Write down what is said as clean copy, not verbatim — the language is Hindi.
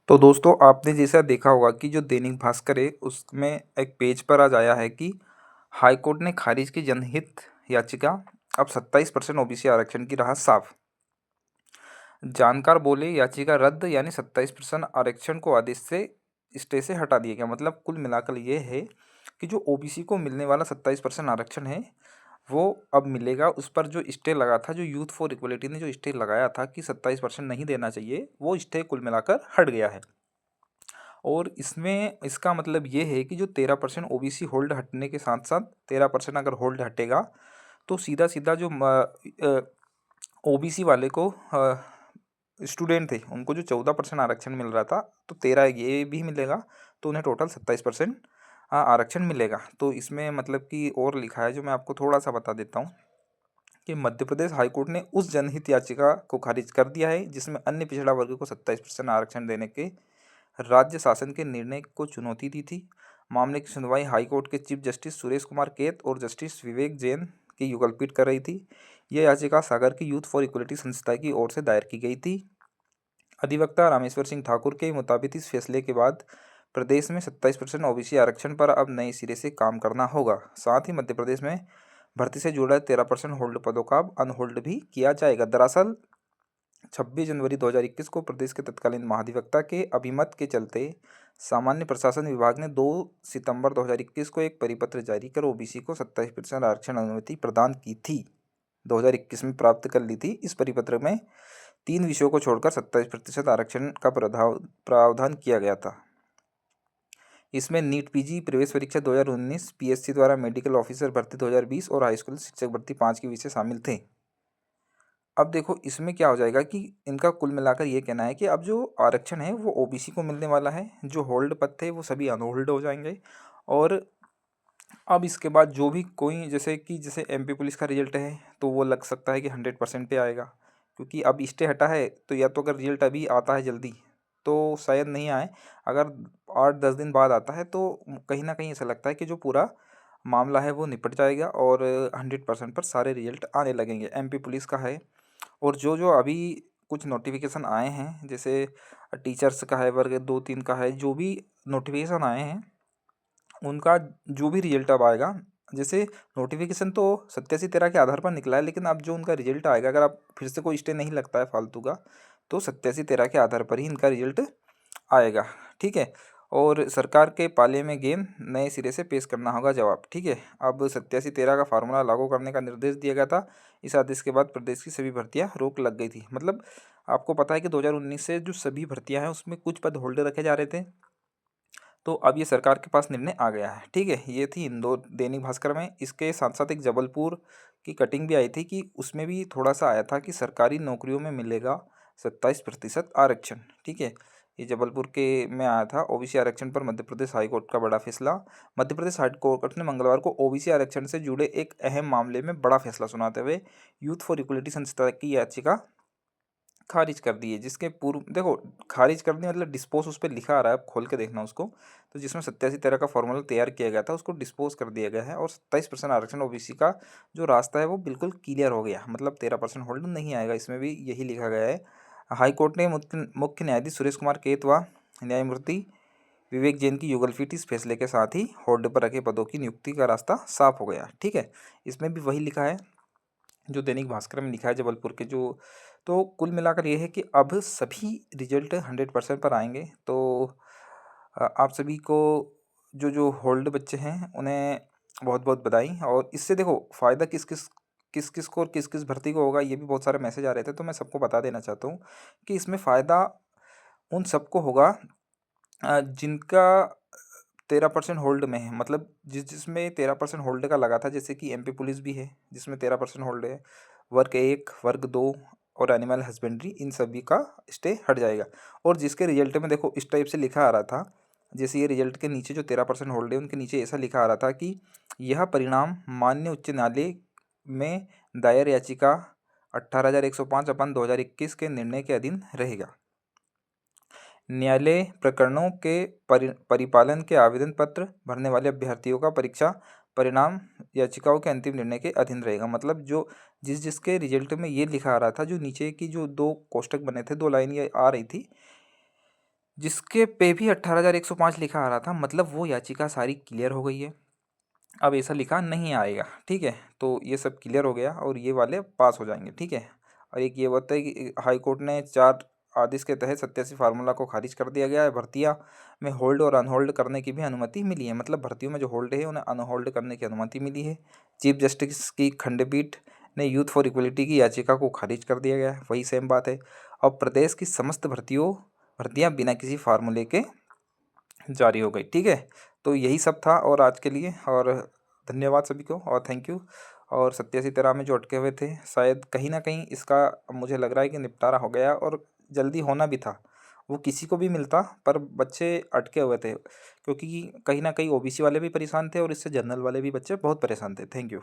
तो दोस्तों आपने जैसा देखा होगा कि जो दैनिक भास्कर है उसमें एक पेज पर आज आया है कि हाई कोर्ट ने खारिज की जनहित याचिका। अब 27% ओबीसी आरक्षण की राह साफ। जानकार बोले याचिका रद्द यानी 27% आरक्षण को आदेश से स्टे से हटा दिया गया। मतलब कुल मिलाकर ये है कि जो ओबीसी को मिलने वाला 27% आरक्षण है वो अब मिलेगा। उस पर जो स्टे लगा था, जो यूथ फॉर इक्वलिटी ने जो स्टे लगाया था कि 27% नहीं देना चाहिए, वो स्टे कुल मिलाकर हट गया है। और इसमें इसका मतलब ये है कि जो 13% ओबीसी होल्ड हटने के साथ साथ 13% अगर होल्ड हटेगा तो सीधा सीधा जो ओबीसी वाले को स्टूडेंट थे उनको जो 14% आरक्षण मिल रहा था तो 13 ये भी मिलेगा, तो उन्हें टोटल 27% आरक्षण मिलेगा। तो इसमें मतलब कि और लिखा है जो मैं आपको थोड़ा सा बता देता हूँ कि मध्य प्रदेश हाईकोर्ट ने उस जनहित याचिका को खारिज कर दिया है जिसमें अन्य पिछड़ा वर्ग को 27% आरक्षण देने के राज्य शासन के निर्णय को चुनौती दी थी। मामले की सुनवाई हाईकोर्ट के चीफ जस्टिस सुरेश कुमार कैत और जस्टिस विवेक जैन की युगलपीठ कर रही थी। यह याचिका सागर की यूथ फॉर इक्वलिटी संस्था की ओर से दायर की गई थी। अधिवक्ता रामेश्वर सिंह ठाकुर के मुताबिक इस फैसले के बाद प्रदेश में 27% ओबीसी आरक्षण पर अब नए सिरे से काम करना होगा। साथ ही मध्य प्रदेश में भर्ती से जुड़ा 13% होल्ड पदों का अब अनहोल्ड भी किया जाएगा। दरअसल 26 जनवरी 2021 को प्रदेश के तत्कालीन महाधिवक्ता के अभिमत के चलते सामान्य प्रशासन विभाग ने 2 सितंबर 2021 को एक परिपत्र जारी कर ओबीसी को 27% आरक्षण अनुमति प्रदान की थी। 2021 में प्राप्त कर ली थी। इस परिपत्र में 3 विषयों को छोड़कर 27% आरक्षण का प्रावधान किया गया था। इसमें नीट पीजी प्रवेश परीक्षा 2019, पीएससी द्वारा मेडिकल ऑफिसर भर्ती 2020 और हाईस्कूल शिक्षक भर्ती 5 के विषय शामिल थे। अब देखो इसमें क्या हो जाएगा कि इनका कुल मिलाकर ये कहना है कि अब जो आरक्षण है वो ओबीसी को मिलने वाला है। जो होल्ड पद थे वो सभी अनहोल्ड हो जाएंगे। और अब इसके बाद जो भी कोई जैसे एमपी पुलिस का रिजल्ट है तो वो लग सकता है कि 100% पे आएगा, क्योंकि अब स्टे हटा है। तो या तो अगर रिजल्ट अभी आता है जल्दी तो शायद नहीं आए, अगर 8-10 दिन बाद आता है तो कहीं ना कहीं ऐसा लगता है कि जो पूरा मामला है वो निपट जाएगा और 100% पर सारे रिजल्ट आने लगेंगे। एमपी पुलिस का है। और जो जो अभी कुछ नोटिफिकेशन आए हैं, जैसे टीचर्स का है, वर्ग 2-3 का है, जो भी नोटिफिकेशन आए हैं उनका जो भी रिजल्ट अब आएगा, जैसे नोटिफिकेशन तो 87-13 के आधार पर निकला है, लेकिन अब जो उनका रिजल्ट आएगा, अगर आप फिर से कोई स्टे नहीं लगता है फालतू का, तो 87-13 के आधार पर ही इनका रिजल्ट आएगा। ठीक है। और सरकार के पाले में गेंद, नए सिरे से पेश करना होगा जवाब। ठीक है। अब 87-13 का फार्मूला लागू करने का निर्देश दिया गया था। इस आदेश के बाद प्रदेश की सभी भर्तियां रोक लग गई थी। मतलब आपको पता है कि 2019 से जो सभी भर्तियां हैं उसमें कुछ पद होल्ड रखे जा रहे थे, तो अब ये सरकार के पास निर्णय आ गया है। ठीक है। ये थी इंदौर दैनिक भास्कर में। इसके साथ साथ एक जबलपुर की कटिंग भी आई थी कि उसमें भी थोड़ा सा आया था कि सरकारी नौकरियों में मिलेगा 27% आरक्षण। ठीक है। ये जबलपुर के में आया था। ओबीसी आरक्षण पर मध्य प्रदेश हाईकोर्ट का बड़ा फैसला। मध्य प्रदेश हाईकोर्ट ने मंगलवार को ओबीसी आरक्षण से जुड़े एक अहम मामले में बड़ा फैसला सुनाते हुए यूथ फॉर इक्वलिटी संस्था की याचिका खारिज कर दी है। जिसके पूर्व देखो, खारिज कर दी मतलब डिस्पोज उस पर लिखा आ रहा है, आप खोल के देखना उसको। तो जिसमें 87-13 का फॉर्मूला तैयार किया गया था उसको डिस्पोज कर दिया गया है और 27% आरक्षण ओबीसी का जो रास्ता है वो बिल्कुल क्लियर हो गया। मतलब 13% होल्ड नहीं आएगा, इसमें भी यही लिखा गया है। हाईकोर्ट ने मुख्य न्यायाधीश सुरेश कुमार कैत व न्यायमूर्ति विवेक जैन की युगलपीठ इस फैसले के साथ ही होल्ड पर रखे पदों की नियुक्ति का रास्ता साफ हो गया। ठीक है। इसमें भी वही लिखा है जो दैनिक भास्कर में लिखा है जबलपुर के जो। तो कुल मिलाकर ये है कि अब सभी रिजल्ट 100% पर आएंगे। तो आप सभी को जो जो होल्ड बच्चे हैं उन्हें बहुत बहुत बधाई। और इससे देखो फ़ायदा किस किस को और किस किस भर्ती को होगा, ये भी बहुत सारे मैसेज आ रहे थे, तो मैं सबको बता देना चाहता हूँ कि इसमें फ़ायदा उन सबको होगा जिनका 13% होल्ड में है। मतलब जिसमें 13% होल्ड का लगा था, जैसे कि एमपी पुलिस भी है जिसमें 13% होल्ड है, वर्ग 1, वर्ग 2 और एनिमल हस्बेंड्री, इन सभी का स्टे हट जाएगा। और जिसके रिजल्ट में देखो इस टाइप से लिखा आ रहा था, जैसे ये रिजल्ट के नीचे जो 13% होल्ड है उनके नीचे ऐसा लिखा आ रहा था कि यह परिणाम मान्य उच्च न्यायालय में दायर याचिका 18,105/2021 के निर्णय के अधीन रहेगा। न्यायालय प्रकरणों के परिपालन के आवेदन पत्र भरने वाले अभ्यर्थियों का परीक्षा परिणाम याचिकाओं के अंतिम निर्णय के अधीन रहेगा। मतलब जो जिसके रिजल्ट में ये लिखा आ रहा था, जो नीचे की जो 2 कोष्टक बने थे, 2 लाइन ये आ रही थी जिसके पे भी 18,105 लिखा आ रहा था, मतलब वो याचिका सारी क्लियर हो गई है। अब ऐसा लिखा नहीं आएगा, ठीक है। तो ये सब क्लियर हो गया और ये वाले पास हो जाएंगे, ठीक है। और एक ये होता है कि हाई कोर्ट ने 4 आदेश के तहत 87 फार्मूला को खारिज कर दिया गया है। भर्तियां में होल्ड और अनहोल्ड करने की भी अनुमति मिली है, मतलब भर्तियों में जो होल्ड है उन्हें अनहोल्ड करने की अनुमति मिली है। चीफ जस्टिस की खंडपीठ ने यूथ फॉर इक्वलिटी की याचिका को खारिज कर दिया गया है, वही सेम बात है। और प्रदेश की समस्त भर्तियां बिना किसी फार्मूले के जारी हो गई, ठीक है। तो यही सब था और आज के लिए, और धन्यवाद सभी को और थैंक यू। और 87 में जो अटके हुए थे, शायद कहीं ना कहीं इसका मुझे लग रहा है कि निपटारा हो गया और जल्दी होना भी था। वो किसी को भी मिलता, पर बच्चे अटके हुए थे क्योंकि कहीं ना कहीं ओबीसी वाले भी परेशान थे और इससे जनरल वाले भी बच्चे बहुत परेशान थे। Thank you.